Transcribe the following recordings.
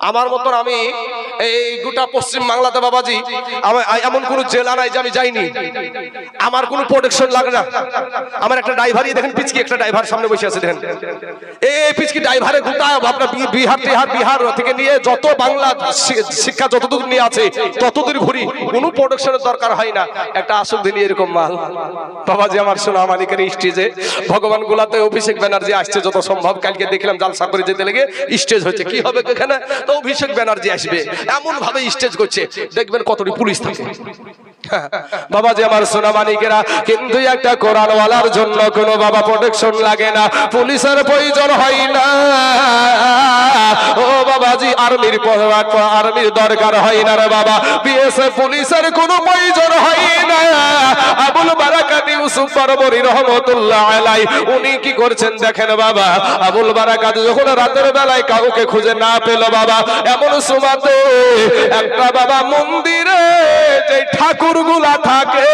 আমার মতন আমি এই গোটা পশ্চিম বাংলাতে বাবাজি এমন কোন জেলা নাই যে আমি যাইনি, আমার কোনো প্রোটেকশন লাগে না। আমার একটা ড্রাইভারই দেখেন, পিচকি একটা ড্রাইভার সামনে বসে আছে দেখেন, এই পিচকি ড্রাইভারে গোটা আপনার বিহার থেকে নিয়ে যত বাংলা শিক্ষা যতদূর নিয়ে আছে ততদূর ঘুরি, কোনো প্রোটেকশনের দরকার হয় না। একটা আসল দিনই এরকম মাল বাবাজি আমার সোনা মানিকের স্টেজে ভগবান গোলাতে অভিষেক ব্যানার্জি আসছে যত সম্ভব। কালকে দেখলাম জালসা করে যেতে লেগে স্টেজ হচ্ছে, কি হবে এখানে, তো অভিষেক ব্যানার্জি আসবে, এমন ভাবে স্টেজ করছে, দেখবেন কতটি পুলিশ থাকে বাবাজি আমার সোনা মানিকেরা। কিন্তু একটা কোরআনওয়ালার জন্য কোনো বাবা প্রোটেকশন লাগে না, পুলিশের প্রয়োজন হয় না। ও বাবাজি আর্মির দরকার হয় না রে বাবা, বিএসএফ পুলিশের কোনো প্রয়োজন হয় না। আবুল বারাকাত ইউসুফ বরবরী রহমতুল্লাহ আলাইহি উনি কি করছেন দেখেন বাবা। আবুল বারাকাত যখন রাতের বেলায় কাউকে খুঁজে না পেল বাবা, এমন সময়তে একটা বাবা মন্দিরে যে ঠাকুরগুলা থাকে,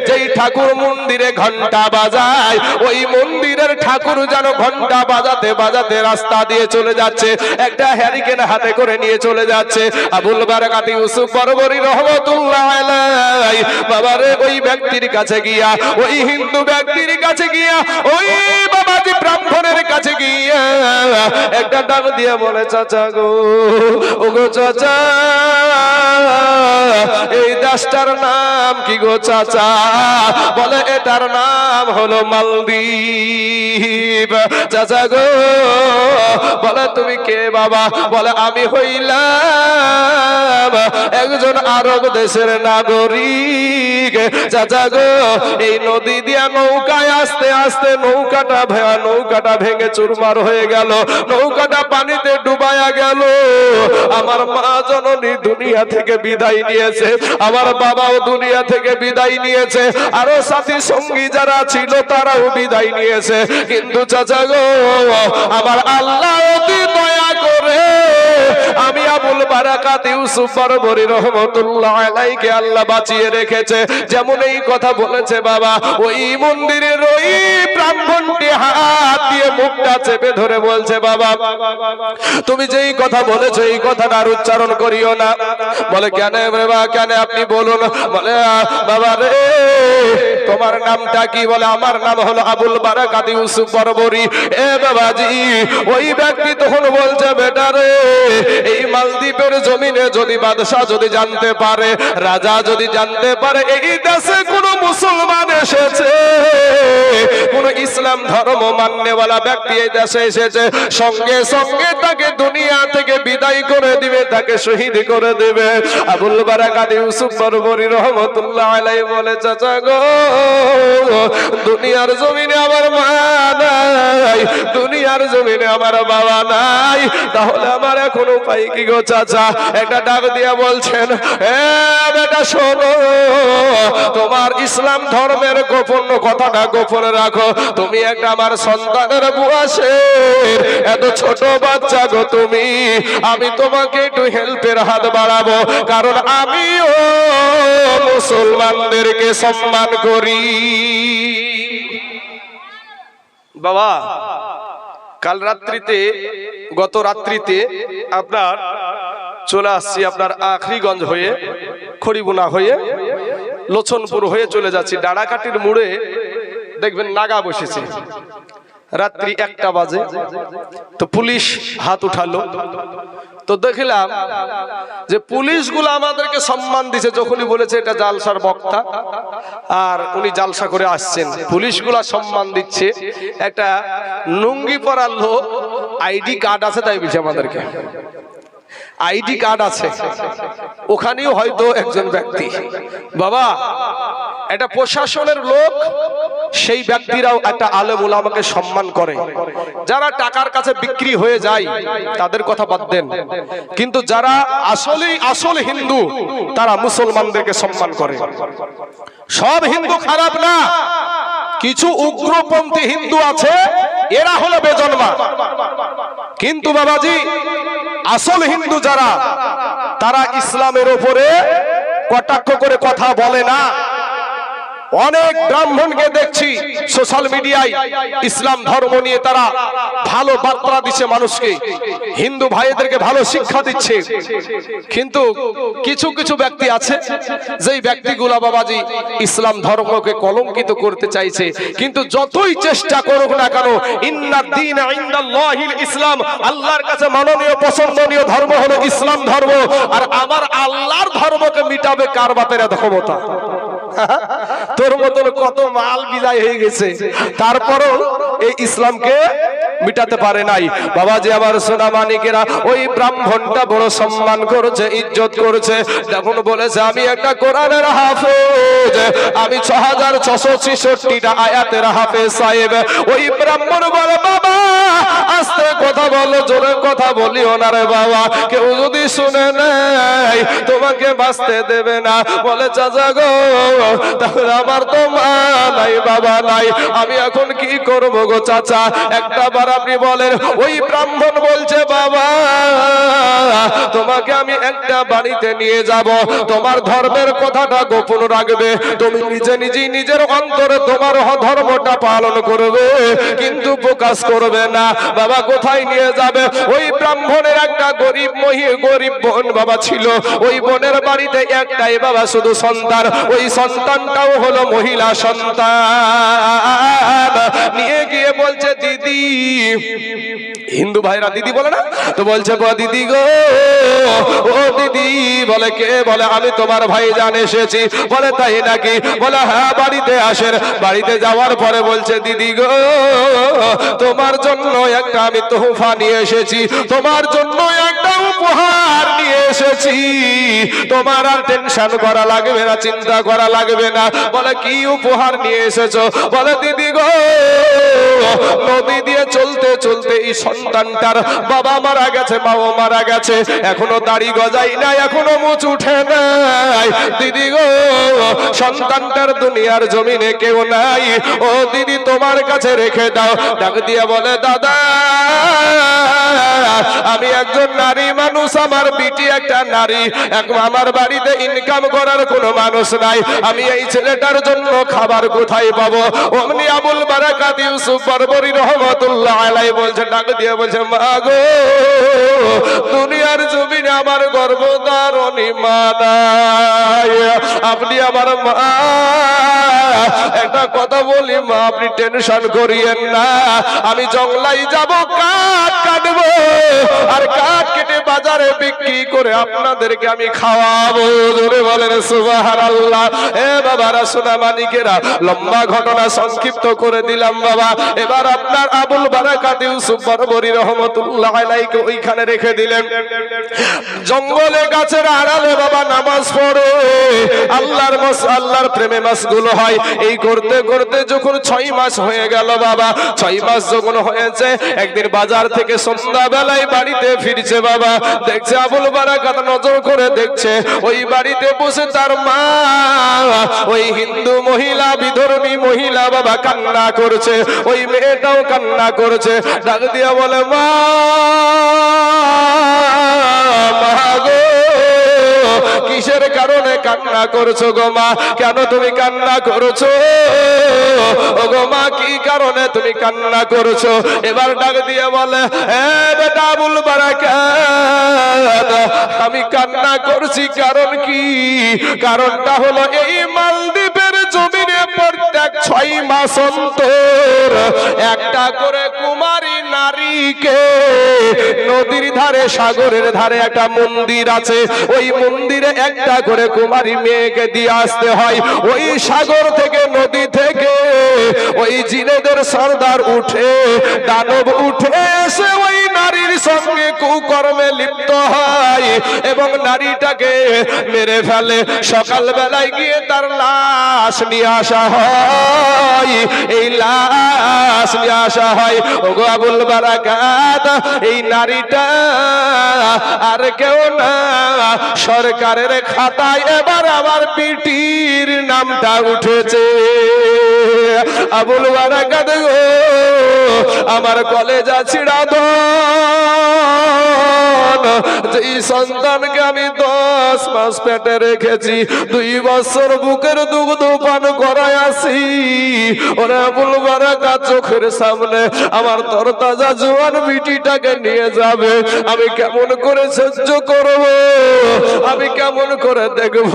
যেই ঠাকুর মন্দিরে ঘন্টা বাজায়, ওই মন্দিরের ঠাকুর যেন ঘন্টা বাজাতে বাজাতে রাস্তা দিয়ে চলে যাচ্ছে, একটা হ্যারিকেন হাতে করে নিয়ে চলে যাচ্ছে। আবুল বারাকাত ইউসুফ বরবরী রহমতুল্লাহ আলাইহি বাবারে ওই ব্যক্তির কাছে গিয়া, ওই হিন্দু ব্যক্তির কাছে গিয়া, ওই বাবাজি ব্রাহ্মণের কাছে গিয়া একটা ডাক দিয়ে বলে, চাচা গো, ও গো চাচা, এই দেশটার নাম কি গো চাচা? বলে এটার নাম হলো মালদ্বীপ। চাচা গো, বলে তুমি কে বাবা? বলে আমি হইলাম একজন আরব দেশের নাগরিক। চাচা গো, এই নদী দিয়া নৌকায় আস্তে আস্তে নৌকাটা ভেঙে চুরমার হয়ে গেল, নৌকাটা পানিতে ডুবায়া গেল। আমার মা জননী দুনিয়া থেকে বিদায় নিয়েছে, আমার বাবাও দুনিয়া থেকে বিদায় নিয়েছে, আরো সাথী সঙ্গী যারা ছিল তারাও বিদায় নিয়েছে। কিন্তু চাচা গো, আমার আল্লাহ অতি দয়া করে আমি আবুল বারাকাত ইউসুফ বরবরী রহমতুল্লাহ আলাইহিকে আল্লাহ বাঁচিয়ে রেখেছে। যেমন এই কথা বলেছে বাবা, ওই মন্দিরের ওই ব্রাহ্মণটি হাত দিয়ে মুখটা চেপে ধরে বলছে, বাবা তুমি যেই কথা বলেছো এই কথাটা আর উচ্চারণ করিও না। বলে কেন বাবা, কেন আপনি বলুন। বলে বাবা রে, তোমার নামটা কি? বলে আমার নাম হলো আবুল বারাকাত ইউসুফ বরবরী। এ বাবাজি, ওই ব্যক্তি তখন বলছে, বেটা রে, এই মালদ্বীপের জমিনে যদি বাদশাহ যদি জানতে পারে, রাজা যদি জানতে পারে এই দেশে কোন মুসলমান এসেছে, কোন ইসলাম ধর্ম মান্যওয়ালা ব্যক্তি এই দেশে এসেছে, সঙ্গে সঙ্গে তাকে দুনিয়া থেকে বিদায় করে দিবে, তাকে শহীদ করে দেবে। আবুল বারাকাত ইউসুফ বরবরী রহমতুল্লাহ আলাইহি বলে, চাচা গো, দুনিয়ার জমিনে আমার মা নাই, দুনিয়ার জমিনে আমার বাবা নাই, তাহলে আমার এখন উপায় কি গো চাচা? একটা ডাক দিয়া বলছেন, এ বেটা শোনো, তোমার ইসলাম ধর্মের গোপন কথাটা গোপন রাখো। তুমি একটা আমার সন্তানের বুয়াসের এত ছোট বাচ্চা গো তুমি, আমি তোমাকে একটু হেল্পের হাত বাড়াবো, কারণ আমিও মুসলমানদেরকে সম্মান করি। বাবা কাল রাত্রিতে, গত রাত্রিতে আপনার চলে আসছি আপনার আখরিগঞ্জ হয়ে, খড়িবোনা হয়ে, লোচনপুর হয়ে চলে যাচ্ছি। ডাড়াকাটির মোড়ে দেখবেন নাগা বসেছে, রাত্রি 1টা বাজে। তো পুলিশ হাত উঠালো, তো দেখলাম যে পুলিশগুলো আমাদেরকে সম্মান দিছে। যখনই বলেছে এটা জালসার বক্তা আর উনি জালসা করে আসছেন, পুলিশগুলা সম্মান দিচ্ছে। একটা লুঙ্গি পরা লোক, আইডি কার্ড আছে, তাই বলছে আমাদেরকে আইডি কার্ড আছে, ওখানেও হয়তো একজন ব্যক্তি। বাবা এটা প্রশাসনের লোক, সেই ব্যক্তিরাও একটা আলেম উলামাকে সম্মান করে। যারা টাকার কাছে বিক্রি হয়ে যায় তাদের কথা বাদ দেন, কিন্তু যারা আসল হিন্দু তারা মুসলমানদেরকে সম্মান করে। সব হিন্দু খারাপ না, কিছু উগ্রপন্থী হিন্দু আছে, এরা হলো বেজন্মা। কিন্তু বাবাজি আসল হিন্দু যারা, তারা ইসলামের উপরে কটাক্ষ করে কথা বলে না, অনেক ব্রাহ্মণকে দেখছি সোশ্যাল মিডিয়ায় ইসলাম ধর্ম নিয়ে তারা ভালো বার্তা দিচ্ছে মানুষকে, হিন্দু ভাইদেরকে ভালো শিক্ষা দিচ্ছে, কিন্তু কিছু কিছু ব্যক্তি আছে যেই ব্যক্তিগুলা বাবাজি ইসলাম ধর্মকে কলঙ্কিত করতে চাইছে। কিন্তু যতই চেষ্টা করুক না কেন, ইন্নাদ দীন ইনদাল্লাহিল ইসলাম, আল্লাহর কাছে মাননীয় পছন্দনীয় ধর্ম হলো ইসলাম ধর্ম। আর আমার আল্লাহর ধর্মকে মিটাবে কার বাপের এত ক্ষমতা? তোর মতন কত মাল বিদায় হয়ে গেছে, তারপরও এই ইসলামকে মিটাতে পারে নাই। বাবাজি আমার সোনা মানিকেরা, ওই ব্রাহ্মণটা বড় সম্মান করেছে, ইজ্জত করেছে, যখন বলেছে আমি একটা কোরআনের হাফেজ, আমি 6666টা আয়াতের হাফেজ সাহেব। ওই ব্রাহ্মণ বলে বাবা আস্তে কথা বলো, জোরে কথা বলিও না রে বাবা, কেউ যদি শুনে নেয় তোমাকে বাঁচতে দেবে না। বলে চাচা গো, তাহলে আমার তো মা নাই বাবা নাই, আমি এখন কি করবো গো চাচা? একটা বার আপনি বলেন। ওই ব্রাহ্মণ বলছে বাবা তোমাকে আমি একটা বাড়িতে নিয়ে যাব, তোমার ধর্মের কথাটা গোপন রাখবে, তুমি নিজে নিজেই নিজের অন্তরে তোমার ধর্মটা পালন করবে, কিন্তু প্রকাশ করবে না। বাবা কোথায় নিয়ে যাবে? ওই ব্রাহ্মণের একটা গরিব গরিব বোন বাবা ছিল, ওই বোনের বাড়িতে একটাই বাবা শুধু সন্তান, ওই সন্তানটাও হলো মহিলা সন্তান। নিয়ে গিয়ে বলছে দিদি, হিন্দু ভাইরা দিদি বলে না তো, বলছে গো দিদি গো, ও দিদি। বলে কে? বলে আমি তোমার ভাইজান এসেছি। বলে তাই নাকি? বলে হ্যাঁ বাড়িতে আসেন। বাড়িতে যাওয়ার পরে বলছে দিদি গো, তোমার জন্য একটা আমি তোহফা নিয়ে এসেছি, তোমার জন্য একটা উপহার নিয়ে এসেছি, তোমার আর টেনশন করা লাগবে না, চিন্তা করা লাগবে না। বলে কি উপহার নিয়ে এসেছো? বলে দিদি গো, নদী দিয়ে চলতে চলতে এই সন্তানটার বাবা মারা গেছে, মাও মারা গেছে, এখনো দাড়ি গজাই নাই, এখনো মুছ উঠে নাই। দিদি গো, সন্তানটার দুনিয়ার জমিনে কেউ নাই, ও দিদি তোমার কাছে রেখে দাও। ডাক দিয়ে বলে দাদা আমি একজন নারী মানুষ, আমার বিটি একটা নারী, আমার বাড়িতে ইনকাম করার কোনো মানুষ নাই, আমি এই ছেলেটার জন্য খাবার কোথায় পাবো? অমনি আবুল বারাকাত ইউসুফ বরবরী রহমতুল্লাহ আলাইহি বলছে, ডাক দিয়ে বলছে মা গো, দুনিয়ার জমিনে আমার গর্ভধারণী মা নাই, আপনি আমার মা। একটা কথা বলি মা, আপনি টেনশন করিয়েন না, আমি জঙ্গলাই যাব, কাঠ কাটবো, আর কাঠ কেটে বাজারে বিক্রি করে আপনাদেরকে আমি খাওয়াবো। জোরে বলেন সুবহানাল্লাহ। এ বাবারা সোনা মানিকেরা, লম্বা ঘটনা সংক্ষিপ্ত করে দিলাম বাবা। এবার আপনার আবুল বারাকাত ইউসুফ বরবরী রহমতুল্লাহ আলাইহি ওইখানে রেখে দিলেন। জঙ্গলে গাছের আড়ালে বাবা নামাজ পড়ে, আল্লাহর প্রেমে মাসগুলো হয়। এই করতে করতে যখন 6 মাস হয়ে গেল বাবা, 6 মাস যখন হয়েছে, একদিন বাজার থেকে সন্ধ্যা বেলায় বাড়িতে ফিরছে বাবা, দেখছে আবুল বারাকাত নজর করে দেখছে ওই বাড়িতে বসে তার মা, ওই হিন্দু মহিলা, বিধর্মী মহিলা বাবা কান্না করছে, ওই মেয়েটাও কান্না করছে। ডাক দিয়া বলে মা, মা গো, কিসের কারণে কান্না করছো গো মা? কেন তুমি কান্না করছো? ও গো মা, কি কারণে তুমি কান্না করছো? এবার ডাক দিয়ে বলে এ বেটা আবুল বারাকাত, আমি কান্না করছি কারণ কি? কারণটা হলো এই মালদ্বীপের জমিনে প্রত্যেক 6 মাস অন্তর একটা করে কুমারী নারীকে নদীর ধারে, সাগরের ধারে একটা মন্দির আছে, ওই মন্দিরে একটা করে কুমারী মেয়েকে দিয়ে আসতে হয়। ওই সাগর থেকে, নদী থেকে ওই জিনেদের সর্দার উঠে, দানব উঠে এসে ওই নারীর সঙ্গে কুকর্মে লিপ্ত হয় এবং নারীটাকে মেরে ফেলে। সকাল বেলায় গিয়ে তার লাশ নিয়ে আসা হয়, এই লাশ নিয়ে আসা হয়। ওগো আবুল বারাকাত, এই নারীটা আর কেউ না, সরকারের খাতায় এবার আমার বিটির নামটা উঠেছে। আবুল বারাকাত গো, আমার কলেজা ছিড়া দন, যেই সন্তানকে আমি 10 মাস পেটে রেখেছি, 2 বছর বুকের দুগ্ধ পান করায় আসি, ওরে আবুল বারাকাত চোখের সামনে আমার তরতাজা জোয়ান বিটিটাকে নিয়ে যাবে, আমি কেমন করে সহ্য করব, আমি কেমন করে দেখব?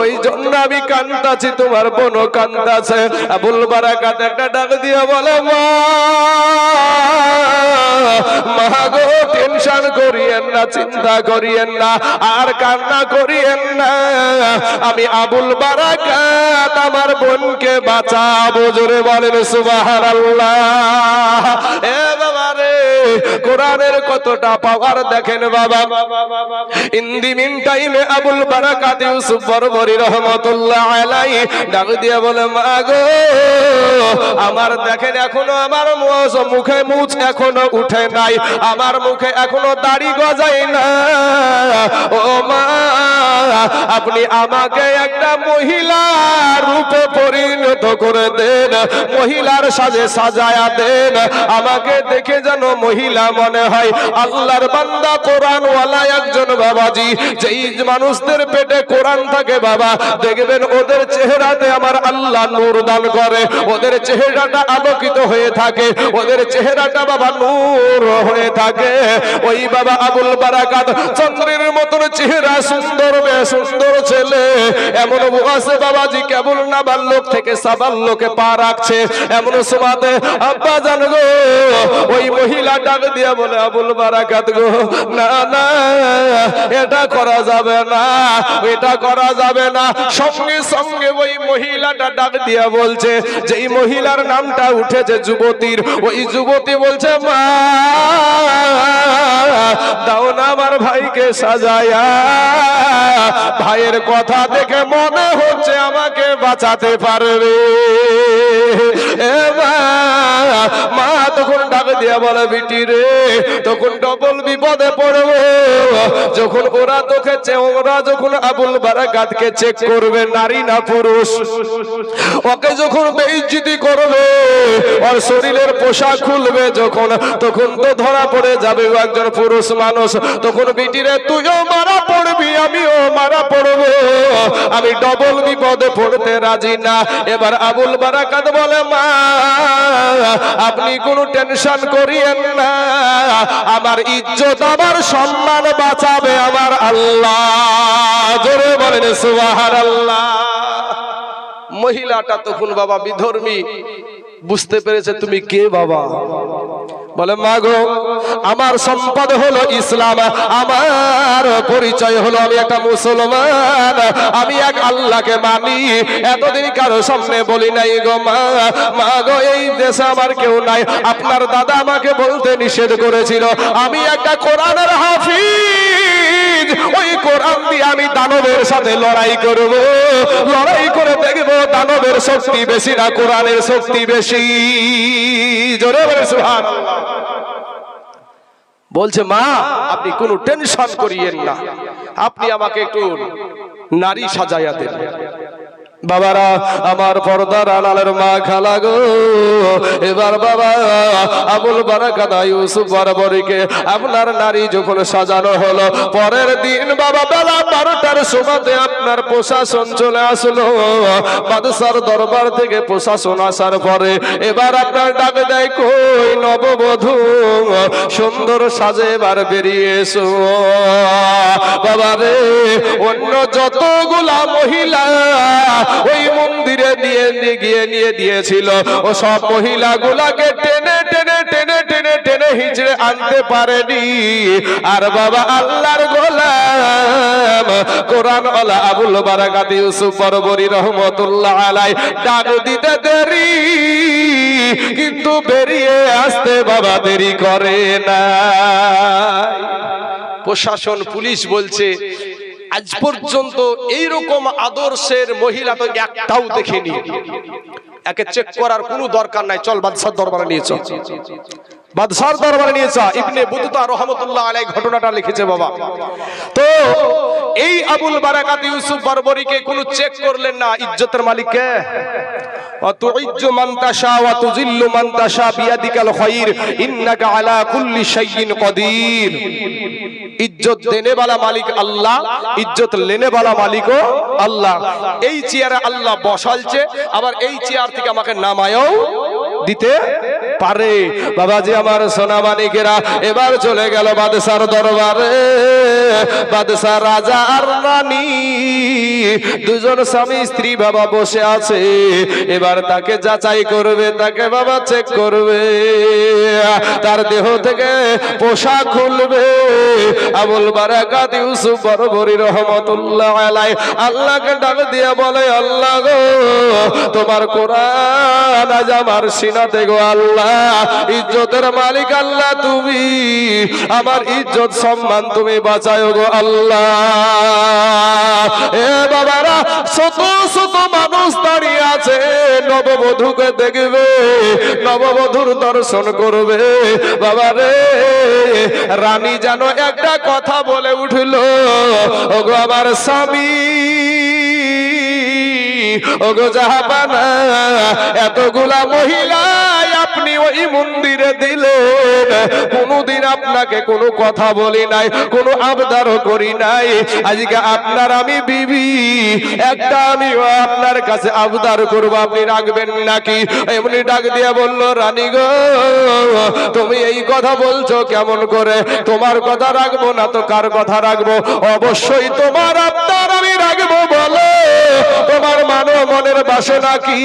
ওই জন্য আমি কান্দাছি, তোমার বোনও কান্দাছে। আবুল বারাকাত একটা ডাক দিয়ে বলে, মা গো, টেনশন করিয়েন না, চিন্তা করিয়েন না, আর কান্না করিয়েন না, আমি আবুল বারাকাত আমার বোনকে বাঁচাবো। জোরে বলেন সুবহানাল্লাহ। এ বাবা রে, কোরআনের কতটা পাওয়ার দেখেন বাবা। ইন দি মিন টাইমে আবুল বারাকাত ইউসুফ বরবরি রহমাতুল্লাহ আলাইহি ডাক দিয়ে বলে, মা গো, আমার দেখেন এখনো আমার মুখে মুছ এখনো উঠে নাই, আমার মুখে এখনো দাড়ি গজায় না, ও মা আপনি আমাকে একটা মহিলা রূপে পরিণত করে দেন, মহিলার সাজে সাজায়া দেন, আমাকে দেখে যেন মহিলা মনে হয়। আল্লাহর বান্দা কোরআন ওয়ালা একজন বাবাজি, যেই মানুষদের পেটে কোরআন থাকে বাবা, দেখবেন ওদের চেহারাতে আমার আল্লাহ নূর দান করে, ওদের চেহারাটা আলোকিত হয়ে থাকে, ওদের চেহারাটা বাবা নূর হয়ে থাকে। ওই বাবা আবুল বারাকাত চন্দ্রের মতন চেহারা, সুন্দর মেয়ে, সুন্দর ছেলে, এমন আছে বাবাজি কেবল না বাল্যক থেকে সাবাল্যকে পা রাখছে, এমন সময়তে আব্বা জান গো, ওই মহিলা ডাক দিয়ে বলে, আবুল বারাকাত গো, না না এটা করা যাবে না, এটা করা যাবে না। সঙ্গে সঙ্গে ওই মহিলাটা ডাক দিয়ে বলছে, যেই মহিলার নামটা উঠেছে যুবতীর, ওই যুবতী বলছে, মা দাও না আমার ভাইকে সাজায়া, ভাইয়ের কথা দেখে মনে হচ্ছে আমাকে বাঁচাতে পারবে। মা তখন ডাক দিয়া বলে, বিটি রে, তখন ডবল বিপদে পড়বো, যখন ওরা দেখেছে, ওরা যখন আবুল বারাকাতকে চেক করবে, নারী না পুরুষ, ওকে যখন বেইজ্জতি করবে, ওর শরীরের পোশাক খুলবে যখন, তখন তো ধরা পড়ে যাবে ও একজন পুরুষ মানুষ। তখন বিটি রে, তুইও মারা পড়বি, আমিও মারা পড়বো, আমি ডবল বিপদে পড়তে রাজি না। এবার আবুল বারাকাত বলে, মা আপনি কোনো টেনশন করিয়েন না, আমার ইজ্জত আমার সম্মান বাঁচাবে আমার আল্লাহ। জোরে বলেন সুবহানাল্লাহ। মহিলাটা তখন বাবা বিধর্মী, বুঝতে পেরেছে তুমি কে বাবা। বলে, মা গো, আমার সম্পদ হলো ইসলাম, আমার পরিচয় হলো আমি একটা মুসলমান, আমি এক আল্লাহকে মানি, এতদিন কারো সামনে বলি নাই গো মা। মা গো, এই দেশে আমার কেউ নাই, আপনার দাদা আমাকে বলতে নিষেধ করেছিল, আমি একটা কোরআনের হাফিজ, ওই কোরআন দিয়ে আমি দানবের সাথে লড়াই করব, লড়াই করে দেখবো দানবের শক্তি বেশি না কোরআনের শক্তি বেশি। জোরে বলে সুবহানাল্লাহ। বলছে, মা আপনি কোনো টেনশন করিয়েন না, আপনি আমাকে একটু নারী সাজাইয়া দেন। বাবারা আমার পর্দার আড়ালের মা খালা গো, এবার বাবা আবুল বারাকাত ইউসুফ বরবরিকে আপনার নারী যখন সাজানো হলো, পরের দিন বাবা বেলা 12টার সময়তে আপনার প্রশাসন চলে আসলো, বাদশার দরবার থেকে প্রশাসন আসার পরে এবার আপনার ডাকে দেয়, কই নববধূ সুন্দর সাজে এবার বেরিয়ে এসো। বাবা রে, অন্য যতগুলা মহিলা ওই মন্দিরে নিয়ে দিয়েছিল, ও সব মহিলাগুলাকে টেনে টেনে টেনে টেনে টেনে হিচড়ে আনতে পারেনি। আর বাবা আল্লাহর গোলাম কোরআন ওয়ালা আবুল বারাকাত ইউসুফ বরবরি রহমাতুল্লাহ আলাইহি ডাক দিতে দেরি, কিন্তু বেরিয়ে আসতে বাবা দেরি করে না। প্রশাসন পুলিশ বলছে, আজ পর্যন্ত এইরকম আদর্শের মহিলা তো একটাও দেখিনি, একে চেক করার কোনো দরকার নাই, চল বাদশার দরবারে নিয়ে চল। বাদশার দরবারে নিয়ে চল। ইবনে বুতুতা রহমাতুল্লাহ আলাইহি ঘটনাটা লিখেছে বাবা। তো এই আবুল বারাকাত ইউসুফ বরবরিকে কোনো চেক করলেন না, ইজ্জতের মালিক কে? অতুইজ্জু মান তাশা ওয়া তুযিল্লু মান তাশা বিয়াদিকাল খায়র ইন্নাকা আলা কুল্লি শাইইন কাদির। इज्जत देने वाला मालिक अल्लाह, इज्जत लेने वाला मालिकও আল্লাহ। এই চেয়ারে আল্লাহ বসালছে, আবার এই চেয়ার থেকে আমাকে নামায়ও দিতে পারে। বাবাজি আমার সোনা মানিকেরা, এবার চলে গেল বাদশার দরবারে। বাদশা রাজা আর রানী দুজন স্বামী স্ত্রী বাবা বসে আছে। এবার তাকে যাচাই করবে, তাকে বাবা চেক করবে, তার দেহ থেকে পোশাক খুলবে। আবুল বারাকাত ইউসুফ বরবরী রহমাতুল্লাহ আলাইহি আল্লাহকে ডাক দিয়ে বলে, আল্লাহ গো, তোমার কোরআন আজ আমার সিনাতে গো আল্লাহ, ইজ্জতের মালিক আল্লাহ তুমি, আমার ইজ্জত সম্মান তুমি বাঁচাও গো আল্লাহ। এ বাবারা, শত শত মানুষ দাঁড়িয়ে আছে, নববধূকে দেখবে, নববধূর দর্শন করবে। বাবারে, রানী যেন একটা কথা বলে উঠলো, ওগো আমার স্বামী, ওগো জাহাপানা, এতগুলা মহিলা আপনি ওই মন্দিরে দিলেন, কোনদিন আপনাকে কোনো কথা বলি নাই, কোনো আবদারও করি নাই। আজকে আপনার আমি বিবি, একটা আমি আপনার কাছে আবদার করবো, আপনি রাখবেন নাকি? এমনি ডাক দিয়ে বলল, রানী গো, তুমি এই কথা বলছো কেমন করে? তোমার কথা রাখবো না তো কার কথা রাখবো? অবশ্যই তোমার আবদার আমি রাখবো। বলো তোমার মনের বাসনা কি?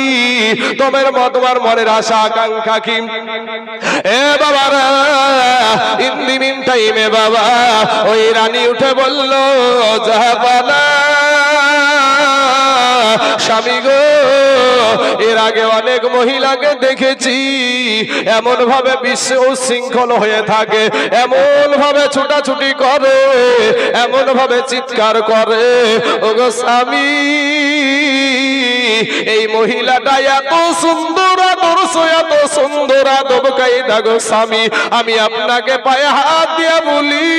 তোমার মনের আশা আকাঙ্ক্ষা কি? এ বাবারা, ইন দি মিন টাইমে বাবা ওই রানী উঠে বলল, জাহাপানা স্বামী গো, এর আগে অনেক মহিলাকে দেখেছি এমন ভাবে বিশ্ব উচ্ছৃঙ্খল হয়ে থাকে, এমন ভাবে ছুটাছুটি করে, এমন ভাবে চিৎকার করে। ওগো স্বামী, এই মহিলাটা এত সুন্দর আদর্শ, এত সুন্দর আদবকাই দাগো স্বামী, আমি আপনাকে পায়ে হাত দিয়ে বলি,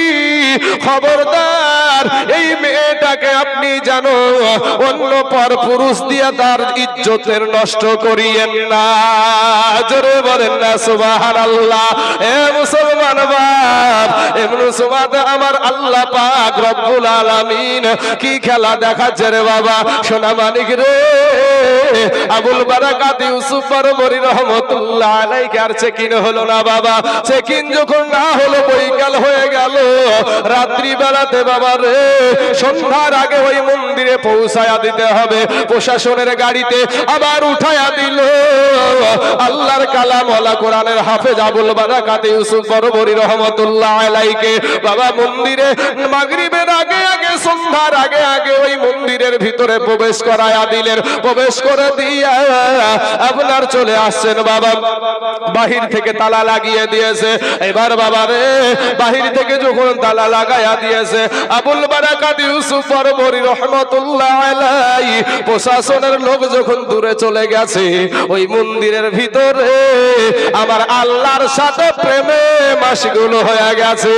খবরদার এই মেয়েটাকে আপনি জানো অন্য পর পুরুষ দিয়ে তার ইজ্জতের নষ্ট করিয়েন না। জোরে বলেন না সুবহানাল্লাহ। এ মুসলমান বাপ, এমন সময় আমার আল্লাহ পাক রব্বুল আলামিন কি খেলা দেখাচ্ছে রে বাবা। সোনা মানিক রে, আবুল বারাকাত ইউসুফ বরবরী রহমাতুল্লাহ আলাইহি আর চেকিন হলো না বাবা। চেকিন যখন না হলো, বৈকাল হয়ে গেল, রাত্রি বেলাতে বাবা রে, সন্ধ্যার আগে ওই মন্দিরে পৌঁছায়া দিতে হবে। প্রশাসনের গাড়িতে আবার উঠায়া দিল আল্লাহর কালাম ওয়ালা কোরআনের হাফেজ আবুল বারাকাত ইউসুফ বরবরী রহমাতুল্লাহ আলাইহি বাবা মন্দিরে মাগরিবের আগে আগে, সন্ধ্যার আগে আগে ওই মন্দিরের ভিতরে প্রবেশ করায়া দিলেন। প্রবেশ করে দিয়া আপনার চলে আসছেন বাবা, বাহির থেকে তালা লাগিয়ে দিয়েছে। এবার বাবা রে, বাহির থেকে যখন তালা লাগাইয়া দিয়েছে, আবুল বারাকাত ইউসুফ বরবরী রহমাতুল্লাহ আলাইহি প্রশাসনের লোক যখন দূরে চলে গেছে, ওই মন্দিরের ভিতরে আমার আল্লাহর সাথে প্রেমে মাশগুল হয়ে গেছে।